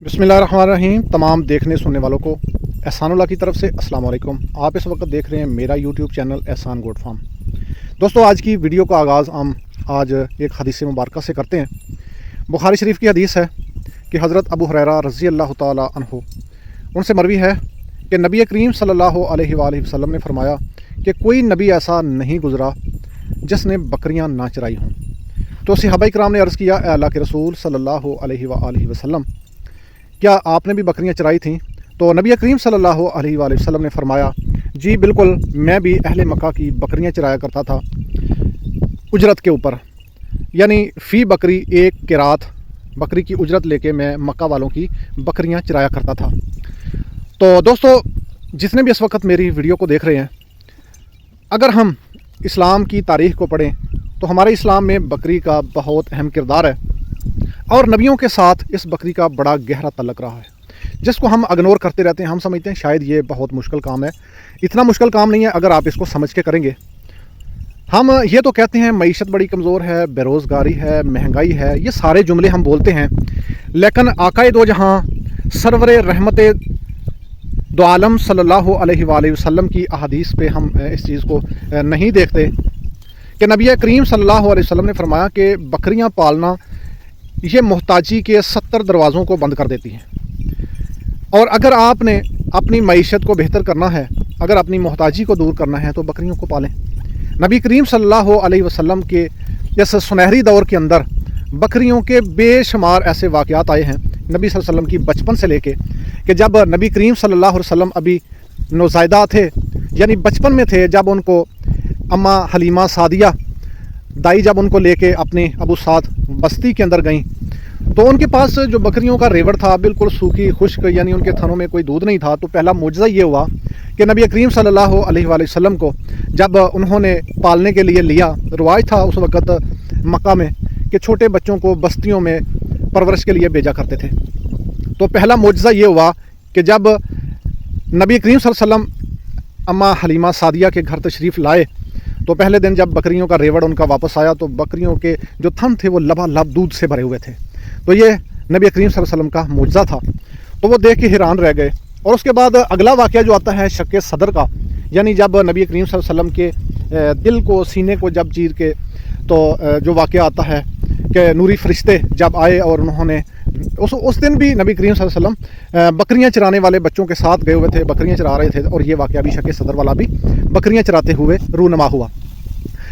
बिस्मिल्लाहिर्रहमानिर्रहीम। तमाम देखने सुनने वालों को एहसान उल्लाह की तरफ से अस्सलाम वालेकुम। आप इस वक्त देख रहे हैं मेरा यूट्यूब चैनल एहसान गोट फार्म। दोस्तों, आज की वीडियो का आगाज़ हम आज एक हदीस मुबारक से करते हैं। बुखारी शरीफ की हदीस है कि हज़रत अबू हुरैरा रज़ी अल्लाह ताला अन्हु उनसे मरवी है कि नबी करीम सल्लल्लाहु अलैहि वसल्लम ने फरमाया कि कोई नबी ऐसा नहीं गुज़रा जिसने बकरियां ना चराई हों। तो सहाबा कराम ने अर्ज़ किया, अल्लाह के रसूल सल्लल्लाहु अलैहि वसल्लम, क्या आपने भी बकरियां चराई थीं? तो नबी करीम सल्लल्लाहु अलैहि वसल्लम ने फरमाया, जी बिल्कुल, मैं भी अहले मक्का की बकरियां चराया करता था उजरत के ऊपर, यानी फ़ी बकरी एक किरात बकरी की उजरत लेके मैं मक्का वालों की बकरियां चराया करता था। तो दोस्तों, जितने भी इस वक्त मेरी वीडियो को देख रहे हैं, अगर हम इस्लाम की तारीख़ को पढ़ें तो हमारे इस्लाम में बकरी का बहुत अहम किरदार है और नबियों के साथ इस बकरी का बड़ा गहरा तल्लुक़ रहा है, जिसको हम इग्नोर करते रहते हैं। हम समझते हैं शायद ये बहुत मुश्किल काम है। इतना मुश्किल काम नहीं है अगर आप इसको समझ के करेंगे। हम ये तो कहते हैं मईशत बड़ी कमज़ोर है, बेरोज़गारी है, महंगाई है, ये सारे जुमले हम बोलते हैं, लेकिन आकाए दो जहाँ सरवर रहमत दो आलम सल्लल्लाहु अलैहि वसल्लम की अहादीस पे हम इस चीज़ को नहीं देखते कि नबी करीम सल्लल्लाहु अलैहि वसल्लम ने फरमाया कि बकरियां पालना ये मोहताजी के 70 दरवाज़ों को बंद कर देती हैं। और अगर आपने अपनी मईशत को बेहतर करना है, अगर अपनी मोहताजी को दूर करना है, तो बकरियों को पालें। नबी करीम सल्लल्लाहु अलैहि वसल्लम के इस सुनहरी दौर के अंदर बकरियों के बेशुमार ऐसे वाक़यात आए हैं नबी सल्लल्लाहु अलैहि वसल्लम की बचपन से लेके कि जब नबी करीम सल्लल्लाहु अलैहि वसल्लम अभी नौज़ायदा थे, यानी बचपन में थे, जब उनको अम्मा हलीमा सादिया दाई जब उनको लेके अपने अबू साद बस्ती के अंदर गईं, तो उनके पास जो बकरियों का रेवड़ था बिल्कुल सूखी खुश्क, यानी उनके थनों में कोई दूध नहीं था। तो पहला मुजज़ा ये हुआ कि नबी करीम सल्लल्लाहु अलैहि वसल्लम को जब उन्होंने पालने के लिए लिया, रिवाज था उस वक़्त मक्का में कि छोटे बच्चों को बस्तियों में परवरिश के लिए भेजा करते थे। तो पहला मुजज़ा ये हुआ कि जब नबी करीम सल्लल्लाहु अलैहि वसल्लम अम्मा हलीमा सादिया के घर तशरीफ़ लाए, तो पहले दिन जब बकरियों का रेवड़ उनका वापस आया तो बकरियों के जो थन थे वो लबालब दूध से भरे हुए थे। तो ये नबी करीम सल्लल्लाहु अलैहि वसल्लम का मुजज़ा था। तो वो देख के हैरान रह गए। और उसके बाद अगला वाक़या जो आता है शक्के सदर का, यानी जब नबी करीम सल्लल्लाहु अलैहि वसल्लम के दिल को, सीने को जब चीर के, तो जो वाक़या आता है कि नूरी फरिश्ते जब आए और उन्होंने उस दिन भी नबी करीम सल्लल्लाहु अलैहि वसल्लम बकरियां चराने वाले बच्चों के साथ गए हुए थे, बकरियां चरा रहे थे। और ये वाक़या भी शक्के सदर वाला भी बकरियां चराते हुए रूनमा हुआ।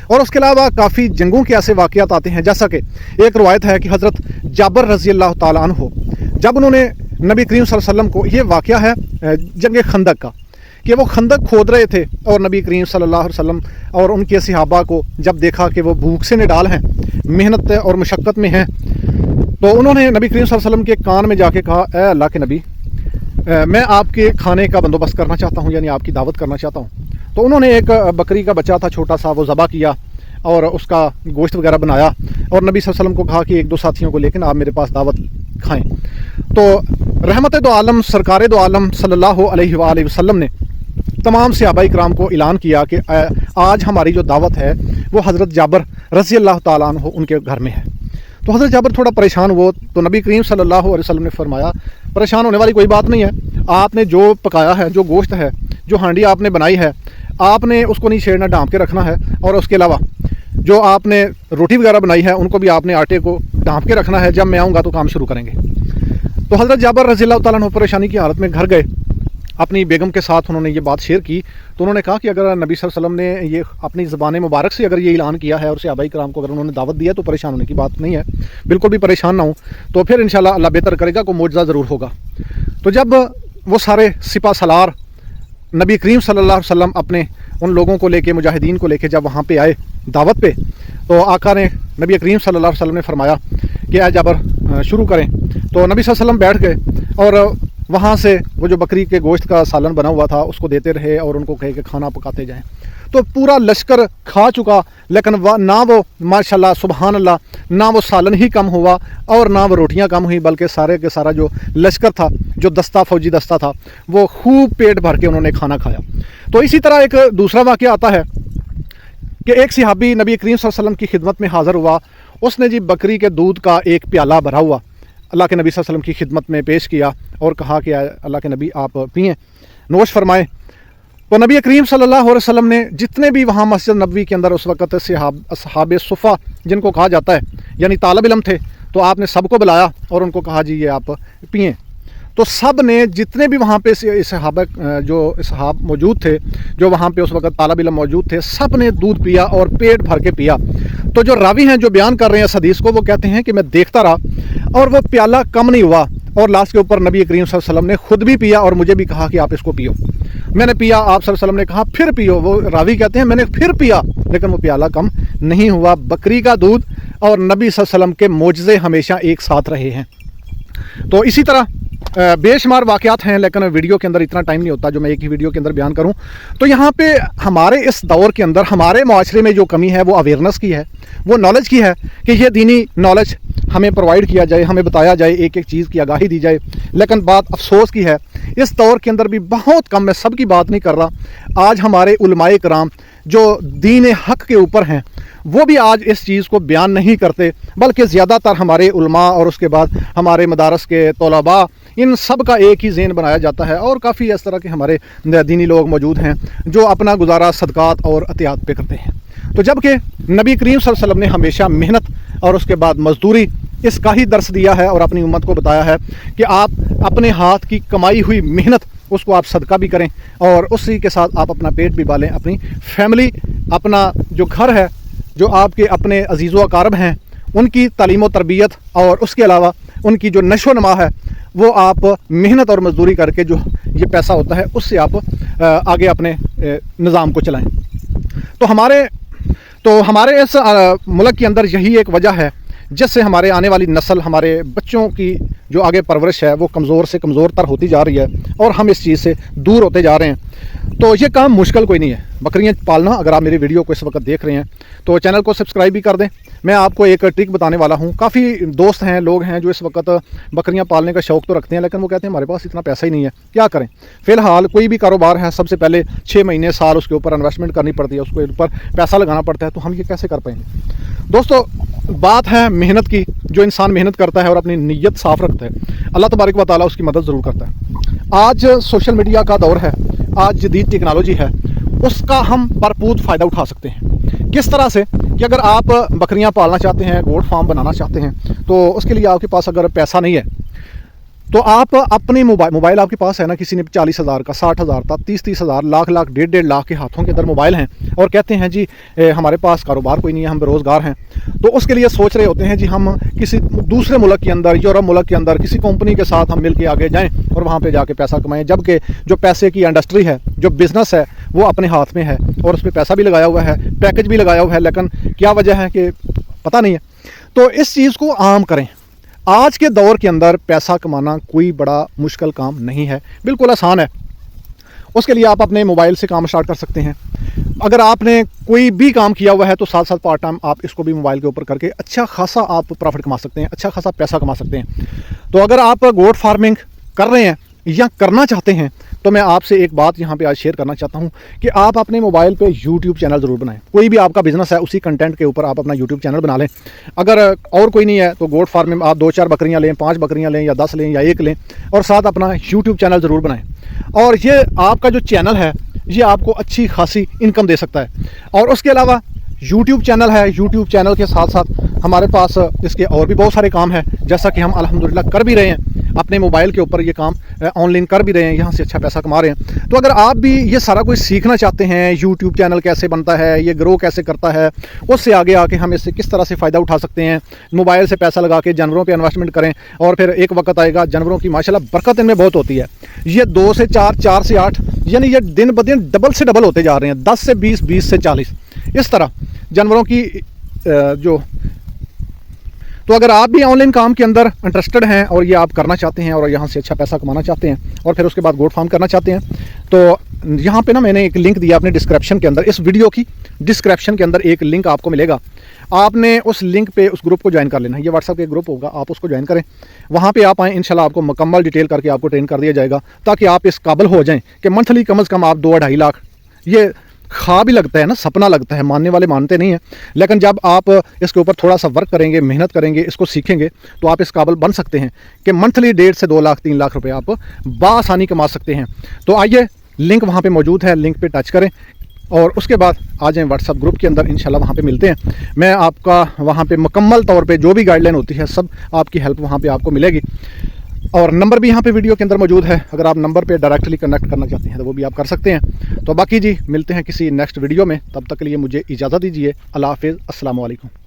और उसके अलावा काफ़ी जंगों के ऐसे वाक़यात आते हैं, जैसा कि एक रवायत है कि हज़रत जाबर रज़ी अल्लाह ताला अन्हु जब उन्होंने नबी करीम सल्लल्लाहु अलैहि वसल्लम को, ये वाक़या है जंग खंदक का, कि वो खंदक खोद रहे थे और नबी करीम सल्लल्लाहु अलैहि वसल्लम और उनके सहाबा को जब देखा कि वो भूख से निडाल हैं, मेहनत और मशक्क़त में हैं, तो उन्होंने नबी करीम सल्लल्लाहु अलैहि वसल्लम के कान में जाके कहा, ए अल्लाह के नबी, मैं आपके खाने का बंदोबस्त करना चाहता हूँ, यानी आपकी दावत करना चाहता हूँ। तो उन्होंने एक बकरी का बच्चा था छोटा सा, वो ज़बा किया और उसका गोश्त वगैरह बनाया और नबी सल्लल्लाहु अलैहि वसल्लम को कहा कि एक दो साथियों को लेकिन आप मेरे पास दावत खाएं। तो रहमत दो आलम सरकार दो आलम सल्लल्लाहु अलैहि वसल्लम ने तमाम सहाबाए किराम को ऐलान किया कि आज हमारी जो दावत है वो हज़रत जाबर रज़ी अल्लाह ताला अन्हु उनके घर में है। तो हज़रत जाबर थोड़ा परेशान हुए। तो नबी करीम सल्लल्लाहु अलैहि वसल्लम ने फरमाया, परेशान होने वाली कोई बात नहीं है, आपने जो पकाया है, जो गोश्त है, जो हांडी आपने बनाई है, आपने उसको नहीं छेड़ना, ढाँप के रखना है। और उसके अलावा जो आपने रोटी वगैरह बनाई है उनको भी आपने आटे को ढाँप के रखना है, जब मैं आऊँगा तो काम शुरू करेंगे। तो हज़रत जाबर रज़ी अल्लाह ताला अन्हु परेशानी की हालत में घर गए, अपनी बेगम के साथ उन्होंने ये बात शेयर की। तो उन्होंने कहा कि अगर नबी सल्लल्लाहु अलैहि वसल्लम ने ये अपनी ज़बान मुबारक से अगर ये ऐलान किया है और सहाबाए किराम को अगर उन्होंने दावत दिया तो परेशान होने की बात नहीं है, बिल्कुल भी परेशान ना हो, तो फिर इंशाल्लाह अल्लाह बेहतर करेगा, कोई मुआवजा ज़रूर होगा। तो जब वो सारे सिपा सलार नबी करीम सल्लल्लाहु अलैहि वसल्लम अपने उन लोगों को लेके, मुजाहिदीन को लेके जब वहाँ पे आए दावत पे, तो आका ने नबी करीम सल्लल्लाहु अलैहि वसल्लम ने फरमाया कि आ जाबर शुरू करें। तो नबी सल्लल्लाहु अलैहि वसल्लम बैठ गए और वहाँ से वो जो बकरी के गोश्त का सालन बना हुआ था उसको देते रहे और उनको कहे कि खाना पकाते जाएं। तो पूरा लश्कर खा चुका, लेकिन ना वो माशाल्लाह सुबहान अल्लाह, ना वो सालन ही कम हुआ और ना वो रोटियां कम हुई, बल्कि सारे के सारा जो लश्कर था, जो दस्ता फौजी दस्ता था, वो खूब पेट भर के उन्होंने खाना खाया। तो इसी तरह एक दूसरा वाक़या आता है कि एक सहाबी नबी करीम सल्लल्लाहु अलैहि वसल्लम की खिदमत में हाज़िर हुआ। उसने जी बकरी के दूध का एक प्याला भरा हुआ अल्लाह के नबी सल्लल्लाहु अलैहि वसल्लम की खिदमत में पेश किया और कहा कि अल्लाह के नबी आप पिएँ, नोश फरमाएँ। तो नबी करीम सल्लल्लाहु अलैहि वसल्लम ने जितने भी वहाँ मस्जिद नबवी के अंदर उस वक़्त असहाबे सुफ़ा जिनको कहा जाता है, यानी तालिब इल्म थे, तो आपने सबको बुलाया और उनको कहा जी ये आप पिएँ। तो सब ने, जितने भी वहाँ पे सहाब मौजूद थे, जो वहाँ पे उस वक़्त तालिब इल्म मौजूद थे, सब ने दूध पिया और पेट भर के पिया। तो जो रावी हैं जो बयान कर रहे हैं इस हदीस को, वो कहते हैं कि मैं देखता रहा और वो प्याला कम नहीं हुआ और लास्ट के ऊपर नबी करीम सल्लल्लाहु अलैहि वसल्लम ने खुद भी पिया और मुझे भी कहा कि आप इसको पियो। मैंने पिया, आप सल्लल्लाहु अलैहि वसल्लम ने कहा फिर पियो। वो रावी कहते हैं मैंने फिर पिया लेकिन वो प्याला कम नहीं हुआ। बकरी का दूध और नबी सल्लल्लाहु अलैहि वसल्लम के मोजज़े हमेशा एक साथ रहे हैं। तो इसी तरह बेशुमार वाक़यात हैं, लेकिन वीडियो के अंदर इतना टाइम नहीं होता जो मैं एक ही वीडियो के अंदर बयान करूं। तो यहाँ पे हमारे इस दौर के अंदर हमारे माशरे में जो कमी है वो अवेयरनेस की है, वो नॉलेज की है कि ये दीनी नॉलेज हमें प्रोवाइड किया जाए, हमें बताया जाए, एक एक चीज़ की आगाही दी जाए। लेकिन बात अफसोस की है इस दौर के अंदर भी बहुत कम, मैं सबकी बात नहीं कर रहा, आज हमारे उलमाए कराम जो दीन हक़ के ऊपर हैं वो भी आज इस चीज़ को बयान नहीं करते, बल्कि ज़्यादातर हमारे उलमा और उसके बाद हमारे मदारस के तलबा, इन सब का एक ही ज़हन बनाया जाता है। और काफ़ी इस तरह के हमारे दीनी लोग मौजूद हैं जो अपना गुजारा सदक़ात और अतियात पे करते हैं। तो जबकि नबी करीम सल्लल्लाहु अलैहि वसल्लम ने हमेशा मेहनत और उसके बाद मजदूरी इसका ही दर्स दिया है और अपनी उम्मत को बताया है कि आप अपने हाथ की कमाई हुई मेहनत उसको आप सदका भी करें और उसी के साथ आप अपना पेट भी पालें, अपनी फैमिली, अपना जो घर है, जो आपके अपने अजीज़ व अकारब हैं, उनकी तालीम व तरबियत और उसके अलावा उनकी जो नशो नमा है वो आप मेहनत और मजदूरी करके जो ये पैसा होता है उससे आप आगे अपने निज़ाम को चलाएं। तो हमारे इस मुल्क के अंदर यही एक वजह है जिससे हमारे आने वाली नस्ल, हमारे बच्चों की जो आगे परवरिश है वो कमज़ोर से कमज़ोर तर होती जा रही है और हम इस चीज़ से दूर होते जा रहे हैं। तो ये काम मुश्किल कोई नहीं है बकरियां पालना। अगर आप मेरी वीडियो को इस वक्त देख रहे हैं तो चैनल को सब्सक्राइब भी कर दें। मैं आपको एक ट्रिक बताने वाला हूँ। काफ़ी दोस्त हैं, लोग हैं जो इस वक्त बकरियां पालने का शौक़ तो रखते हैं, लेकिन वो कहते हैं हमारे पास इतना पैसा ही नहीं है, क्या करें। फ़िलहाल कोई भी कारोबार है, सबसे पहले 6 महीने साल उसके ऊपर इन्वेस्टमेंट करनी पड़ती है, उसके ऊपर पैसा लगाना पड़ता है। तो हम ये कैसे कर पाएंगे। दोस्तों बात है मेहनत की। जो इंसान मेहनत करता है और अपनी नीयत साफ़ रखता है, अल्लाह तबारक व तआला उसकी मदद ज़रूर करता है। आज सोशल मीडिया का दौर है, आज जदीद टेक्नोलॉजी है, उसका हम भरपूर फ़ायदा उठा सकते हैं। किस तरह से कि अगर आप बकरियां पालना चाहते हैं, गोट फार्म बनाना चाहते हैं, तो उसके लिए आपके पास अगर पैसा नहीं है तो आप अपने मोबाइल आपके पास है ना, किसी ने 40,000 का, 60,000 का, 30,000 लाख 1.5 लाख के हाथों के अंदर मोबाइल हैं और कहते हैं जी हमारे पास कारोबार कोई नहीं है, हम बेरोज़गार हैं। तो उसके लिए सोच रहे होते हैं जी हम किसी दूसरे मुल्क के अंदर, यूरोप मुल्क के अंदर किसी कंपनी के साथ हम मिल के आगे जाएँ और वहाँ पर जाके पैसा कमाएँ। जबकि जो पैसे की इंडस्ट्री है, जो बिज़नेस है, वो अपने हाथ में है और उस पर पैसा भी लगाया हुआ है, पैकेज भी लगाया हुआ है, लेकिन क्या वजह है कि पता नहीं है। तो इस चीज़ को आम करें। आज के दौर के अंदर पैसा कमाना कोई बड़ा मुश्किल काम नहीं है, बिल्कुल आसान है। उसके लिए आप अपने मोबाइल से काम स्टार्ट कर सकते हैं। अगर आपने कोई भी काम किया हुआ है तो साथ साथ पार्ट टाइम आप इसको भी मोबाइल के ऊपर करके अच्छा खासा आप प्रॉफिट कमा सकते हैं, अच्छा खासा पैसा कमा सकते हैं। तो अगर आप गोट फार्मिंग कर रहे हैं या करना चाहते हैं तो मैं आपसे एक बात यहाँ पे आज शेयर करना चाहता हूँ कि आप अपने मोबाइल पे YouTube चैनल ज़रूर बनाएं। कोई भी आपका बिज़नेस है उसी कंटेंट के ऊपर आप अपना YouTube चैनल बना लें। अगर और कोई नहीं है तो गोट फार्म में आप 2-4 बकरियाँ लें, 5 बकरियाँ लें या 10 लें या 1 लें और साथ अपना YouTube चैनल ज़रूर बनाएं। और ये आपका जो चैनल है ये आपको अच्छी खासी इनकम दे सकता है। और उसके अलावा YouTube चैनल है, YouTube चैनल के साथ साथ हमारे पास इसके और भी बहुत सारे काम हैं, जैसा कि हम अल्हम्दुलिल्लाह कर भी रहे हैं, अपने मोबाइल के ऊपर ये काम ऑनलाइन कर भी रहे हैं, यहाँ से अच्छा पैसा कमा रहे हैं। तो अगर आप भी ये सारा कुछ सीखना चाहते हैं, YouTube चैनल कैसे बनता है, ये ग्रो कैसे करता है, उससे आगे आके हम इससे किस तरह से फ़ायदा उठा सकते हैं, मोबाइल से पैसा लगा के जानवरों पे इन्वेस्टमेंट करें और फिर एक वक्त आएगा जानवरों की माशाल्लाह बरकत इनमें बहुत होती है। ये 2 से 4, 4 से 8, यानी ये दिन ब दिन डबल से डबल होते जा रहे हैं, 10 से 20, 20 से 40, इस तरह जानवरों की जो। तो अगर आप भी ऑनलाइन काम के अंदर इंटरेस्टेड हैं और ये आप करना चाहते हैं और यहाँ से अच्छा पैसा कमाना चाहते हैं और फिर उसके बाद गोट फार्म करना चाहते हैं, तो यहाँ पे ना मैंने एक लिंक दिया अपने डिस्क्रिप्शन के अंदर, इस वीडियो की डिस्क्रिप्शन के अंदर एक लिंक आपको मिलेगा। आपने उस लिंक पे उस ग्रुप को ज्वाइन कर लेना है। ये व्हाट्सएप के ग्रुप होगा, आप उसको ज्वाइन करें, वहाँ पे आप आएँ, इंशाल्लाह आपको मुकम्मल डिटेल करके आपको ट्रेन कर दिया जाएगा ताकि आप इस काबिल हो जाएँ कि मंथली कम से कम आप 2-2.5 लाख ये ख्वाब भी लगता है ना, सपना लगता है, मानने वाले मानते नहीं हैं, लेकिन जब आप इसके ऊपर थोड़ा सा वर्क करेंगे, मेहनत करेंगे, इसको सीखेंगे तो आप इस काबिल बन सकते हैं कि मंथली 1.5 से 2 लाख 3 लाख रुपए आप बआसानी कमा सकते हैं। तो आइए, लिंक वहाँ पे मौजूद है, लिंक पे टच करें और उसके बाद आ जाएं व्हाट्सअप ग्रुप के अंदर, इंशाल्लाह वहाँ पे मिलते हैं। मैं आपका वहाँ पे मुकम्मल तौर पे जो भी गाइडलाइन होती है सब आपकी हेल्प वहाँ पे आपको मिलेगी। और नंबर भी यहाँ पे वीडियो के अंदर मौजूद है, अगर आप नंबर पे डायरेक्टली कनेक्ट करना चाहते हैं तो वो भी आप कर सकते हैं। तो बाकी जी मिलते हैं किसी नेक्स्ट वीडियो में, तब तक के लिए मुझे इजाज़त दीजिए। अल्लाह हाफिज़, अस्सलाम वालेकुम।